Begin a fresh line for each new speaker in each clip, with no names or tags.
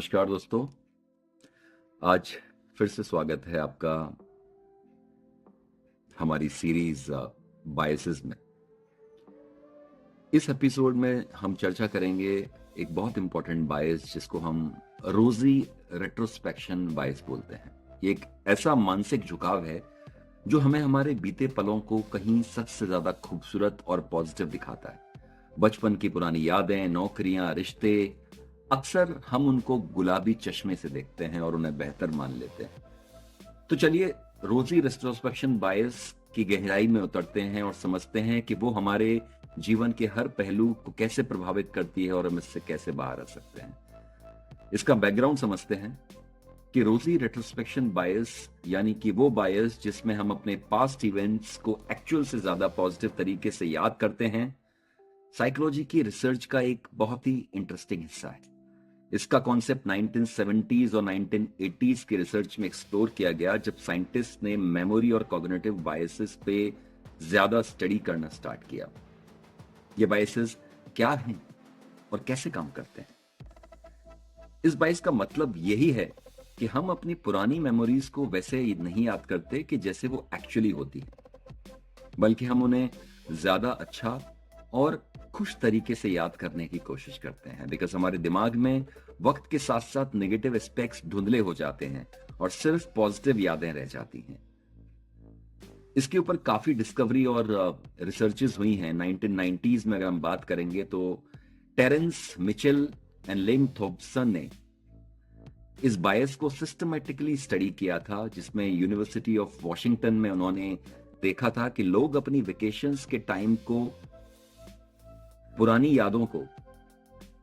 नमस्कार दोस्तों। आज फिर से स्वागत है आपका हमारी सीरीज बायसेस में। इस एपिसोड में हम चर्चा करेंगे एक बहुत इंपॉर्टेंट बायस जिसको हम रोजी रेट्रोस्पेक्शन बायस बोलते हैं। ये एक ऐसा मानसिक झुकाव है जो हमें हमारे बीते पलों को कहीं सच से ज्यादा खूबसूरत और पॉजिटिव दिखाता है। बचपन की पुरानी यादें, नौकरियां, रिश्ते, अक्सर हम उनको गुलाबी चश्मे से देखते हैं और उन्हें बेहतर मान लेते हैं। तो चलिए रोजी रेट्रोस्पेक्शन बायस की गहराई में उतरते हैं और समझते हैं कि वो हमारे जीवन के हर पहलू को कैसे प्रभावित करती है और हम इससे कैसे बाहर आ सकते हैं। इसका बैकग्राउंड समझते हैं कि रोजी रेट्रोस्पेक्शन बायस यानी कि वो बायस जिसमें हम अपने पास्ट इवेंट्स को एक्चुअल से ज्यादा पॉजिटिव तरीके से याद करते हैं, साइकोलॉजी की रिसर्च का एक बहुत ही इंटरेस्टिंग हिस्सा है। इसका कॉन्सेप्ट 1970s और 1980s की रिसर्च में एक्सप्लोर किया गया जब साइंटिस्ट ने मेमोरी और कॉग्निटिव बायसेस पे ज्यादा स्टडी करना स्टार्ट किया। ये बायसेस क्या हैं और कैसे काम करते हैं। इस बायस का मतलब यही है कि हम अपनी पुरानी मेमोरीज को वैसे नहीं याद करते कि जैसे वो एक्चुअली होती है, बल्कि हम उन्हें ज्यादा अच्छा और खुश तरीके से याद करने की कोशिश करते हैं। बिकॉज हमारे दिमाग में वक्त के साथ साथ नेगेटिव एस्पेक्ट्स धुंधले हो जाते हैं और सिर्फ पॉजिटिव यादें रह जाती हैं। इसके ऊपर काफी डिस्कवरी और रिसर्चेस हुई हैं। 1990s में अगर हम बात करेंगे तो टेरेंस मिचेल एंड लिंग थॉम्पसन ने इस बायस को सिस्टमेटिकली स्टडी किया था, जिसमें यूनिवर्सिटी ऑफ वॉशिंगटन में उन्होंने देखा था कि लोग अपनी वेकेशंस के टाइम को, पुरानी यादों को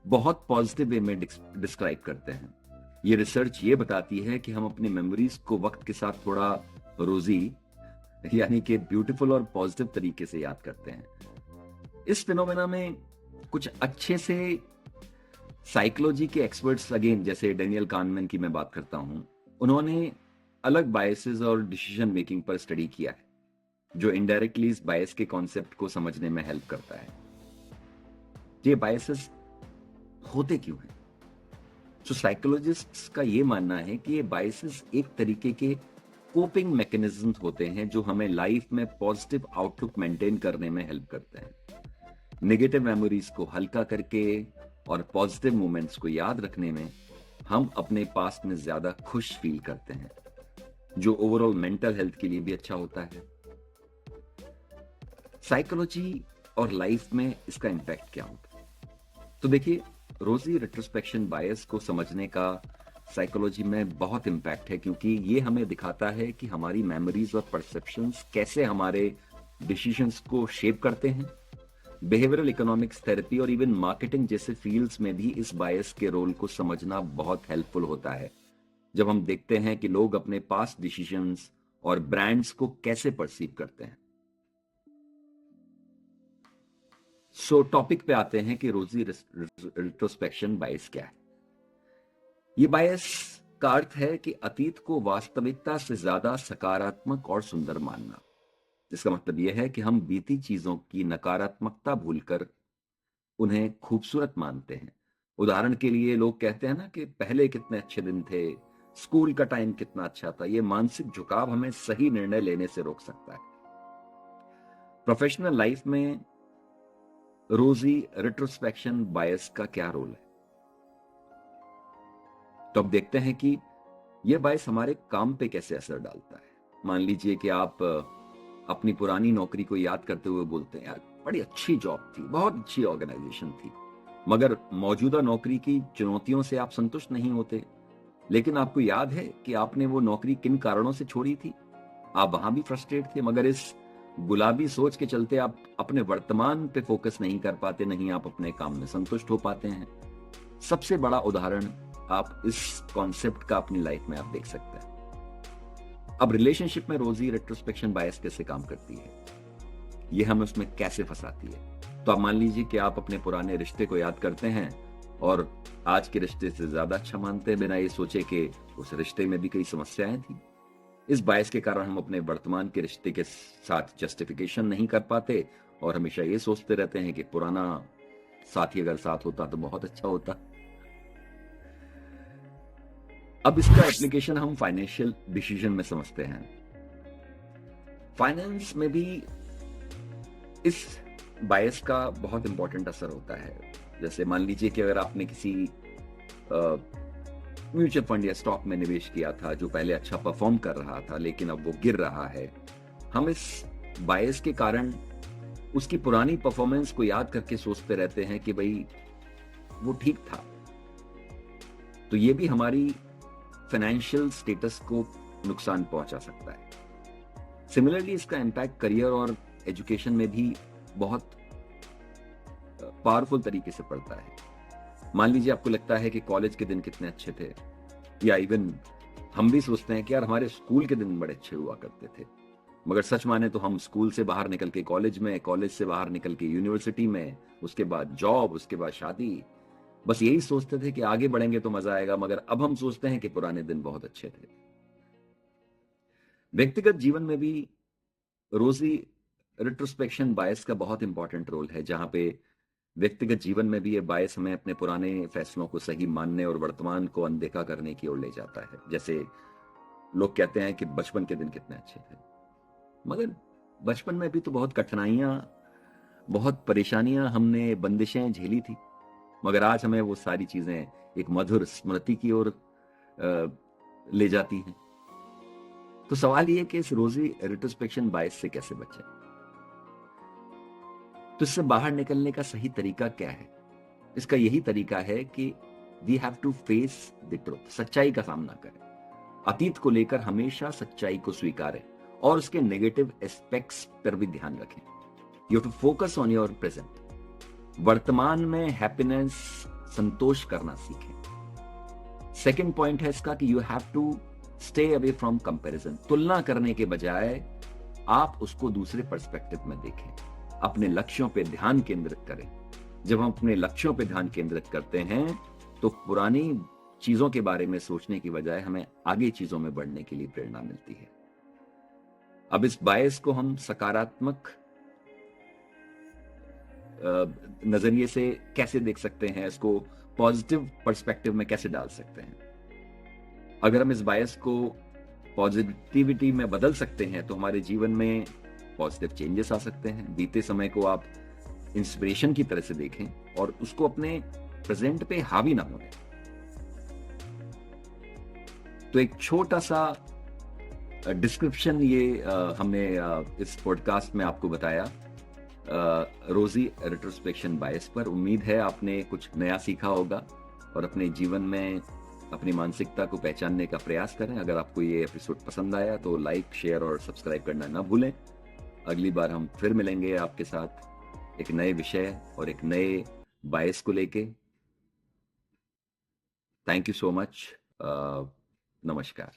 बहुत पॉजिटिव वे में डिस्क्राइब करते हैं। ये रिसर्च ये बताती है कि हम अपनी मेमोरीज को वक्त के साथ थोड़ा रोजी यानी कि ब्यूटीफुल और पॉजिटिव तरीके से याद करते हैं। इस फिनोमेना में कुछ अच्छे से साइकोलॉजी के एक्सपर्ट्स, अगेन जैसे डेनियल कानमैन की मैं बात करता हूं, उन्होंने अलग बायसेस और डिसीजन मेकिंग पर स्टडी किया है जो इनडायरेक्टली इस बायस के कॉन्सेप्ट को समझने में हेल्प करता है। ये बायसेस होते क्यों हैं? तो साइकोलॉजिस्ट्स का ये मानना है कि ये बायसेस एक तरीके के कोपिंग मैकेनिज्म होते हैं जो हमें लाइफ में पॉजिटिव आउटलुक मेंटेन करने में हेल्प करते हैं। नेगेटिव मेमोरीज को हल्का करके और पॉजिटिव मोमेंट्स को याद रखने में हम अपने पास्ट में ज्यादा खुश फील करते हैं, जो ओवरऑल मेंटल हेल्थ के लिए भी अच्छा होता है। साइकोलॉजी और लाइफ में इसका इंपैक्ट क्या होता है? तो देखिए, रोजी रेट्रोस्पेक्शन बायस को समझने का साइकोलॉजी में बहुत इंपैक्ट है, क्योंकि ये हमें दिखाता है कि हमारी मेमोरीज और परसेप्शंस कैसे हमारे डिसीजंस को शेप करते हैं। बिहेवियरल इकोनॉमिक्स, थेरेपी और इवन मार्केटिंग जैसे फील्ड्स में भी इस बायस के रोल को समझना बहुत हेल्पफुल होता है, जब हम देखते हैं कि लोग अपने पास्ट डिसीजंस और ब्रांड्स को कैसे परसीव करते हैं। सो टॉपिक पे आते हैं कि रोजी रेट्रोस्पेक्शन बायस क्या है। ये बायस का अर्थ है कि अतीत को वास्तविकता से ज्यादा सकारात्मक और सुंदर मानना। इसका मतलब यह है कि हम बीती चीजों की नकारात्मकता भूलकर उन्हें खूबसूरत मानते हैं। उदाहरण के लिए लोग कहते हैं ना कि पहले कितने अच्छे दिन थे, स्कूल का टाइम कितना अच्छा था। यह मानसिक झुकाव हमें सही निर्णय लेने से रोक सकता है। प्रोफेशनल लाइफ में रोजी रेट्रोस्पेक्शन बायस का क्या रोल है, तो अब देखते हैं कि यह बायस हमारे काम पे कैसे असर डालता है। मान लीजिए कि आप अपनी पुरानी नौकरी को याद करते हुए बोलते हैं, यार बड़ी अच्छी जॉब थी, बहुत अच्छी ऑर्गेनाइजेशन थी, मगर मौजूदा नौकरी की चुनौतियों से आप संतुष्ट नहीं होते। लेकिन आपको याद है कि आपने वो नौकरी किन कारणों से छोड़ी थी। आप वहां भी फ्रस्ट्रेट थे, मगर इस गुलाबी सोच के चलते आप अपने वर्तमान पे फोकस नहीं कर पाते, नहीं आप अपने काम में संतुष्ट हो पाते हैं। सबसे बड़ा उदाहरण आप इस कॉन्सेप्ट का अपनी लाइफ में आप देख सकते हैं। अब रिलेशनशिप में रोजी रेट्रोस्पेक्शन बायस कैसे काम करती है, ये हमें उसमें कैसे फंसाती है। तो आप मान लीजिए कि आप अपने पुराने रिश्ते को याद करते हैं और आज के रिश्ते से ज्यादा अच्छा मानते हैं, बिना ये सोचे कि उस रिश्ते में भी कई समस्याएं थी। इस बायस के कारण हम अपने वर्तमान के रिश्ते के साथ जस्टिफिकेशन नहीं कर पाते और हमेशा ये सोचते रहते हैं कि पुराना साथी अगर साथ होता तो बहुत अच्छा होता। अब इसका एप्लीकेशन हम फाइनेंशियल डिसीजन में समझते हैं। फाइनेंस में भी इस बायस का बहुत इंपॉर्टेंट असर होता है। जैसे मान लीजिए कि अगर आपने किसी म्यूचुअल फंड या स्टॉक में निवेश किया था जो पहले अच्छा परफॉर्म कर रहा था, लेकिन अब वो गिर रहा है, हम इस बायस के कारण उसकी पुरानी परफॉर्मेंस को याद करके सोचते रहते हैं कि भाई वो ठीक था। तो ये भी हमारी फाइनेंशियल स्टेटस को नुकसान पहुंचा सकता है। सिमिलरली इसका इम्पैक्ट करियर और एजुकेशन में भी बहुत पावरफुल तरीके से पड़ता है। मान लीजिए आपको लगता है कि कॉलेज के दिन कितने अच्छे थे, या इवन हम भी सोचते हैं कि यार हमारे स्कूल के दिन बड़े अच्छे हुआ करते थे, मगर सच माने तो हम स्कूल से बाहर निकल के कॉलेज में, कॉलेज से बाहर निकल के यूनिवर्सिटी में, उसके बाद जॉब, उसके बाद शादी, बस यही सोचते थे कि आगे बढ़ेंगे तो मजा आएगा, मगर अब हम सोचते हैं कि पुराने दिन बहुत अच्छे थे। व्यक्तिगत जीवन में भी रोजी रिट्रोस्पेक्शन बायस का बहुत इंपॉर्टेंट रोल है, जहां पे व्यक्तिगत जीवन में भी ये बायस हमें अपने पुराने फैसलों को सही मानने और वर्तमान को अनदेखा करने की ओर ले जाता है। जैसे लोग कहते हैं कि बचपन के दिन कितने अच्छे थे, मगर बचपन में भी तो बहुत कठिनाइयां, बहुत परेशानियां, हमने बंदिशें झेली थी, मगर आज हमें वो सारी चीजें एक मधुर स्मृति की ओर ले जाती हैं। तो सवाल ये कि इस रोजी रिट्रोस्पेक्शन बायस से कैसे बचें? तो इससे बाहर निकलने का सही तरीका क्या है? इसका यही तरीका है कि we have to face the truth, सच्चाई का सामना करें। अतीत को लेकर हमेशा सच्चाई को स्वीकारें और उसके नेगेटिव एस्पेक्ट्स पर भी ध्यान रखें। You have to focus on your present. वर्तमान में हैप्पीनेस, संतोष करना सीखें। सेकंड पॉइंट है इसका कि you have to stay away from comparison. तुलना करने के बजाय आप उसको दूसरे पर्सपेक्टिव में देखें, अपने लक्ष्यों पे ध्यान केंद्रित करें। जब हम अपने लक्ष्यों पे ध्यान केंद्रित करते हैं तो पुरानी चीजों के बारे में सोचने की बजाय हमें आगे चीजों में बढ़ने के लिए प्रेरणा मिलती है। अब इस बायस को हम सकारात्मक नजरिए से कैसे देख सकते हैं, इसको पॉजिटिव पर्सपेक्टिव में कैसे डाल सकते हैं? अगर हम इस बायस को पॉजिटिविटी में बदल सकते हैं तो हमारे जीवन में पॉजिटिव चेंजेस आ सकते हैं। बीते समय को आप इंस्पिरेशन की तरह से देखें और उसको अपने प्रेजेंट पे हावी ना होने। तो एक छोटा सा डिस्क्रिप्शन ये हमने इस पॉडकास्ट में आपको बताया रोजी रिट्रोस्पेक्शन बायस पर। उम्मीद है आपने कुछ नया सीखा होगा और अपने जीवन में अपनी मानसिकता को पहचानने का प्रयास करें। अगर आपको ये एपिसोड पसंद आया तो लाइक, शेयर और सब्सक्राइब करना ना भूलें। अगली बार हम फिर मिलेंगे आपके साथ एक नए विषय और एक नए बायस को लेके। Thank you so much. नमस्कार।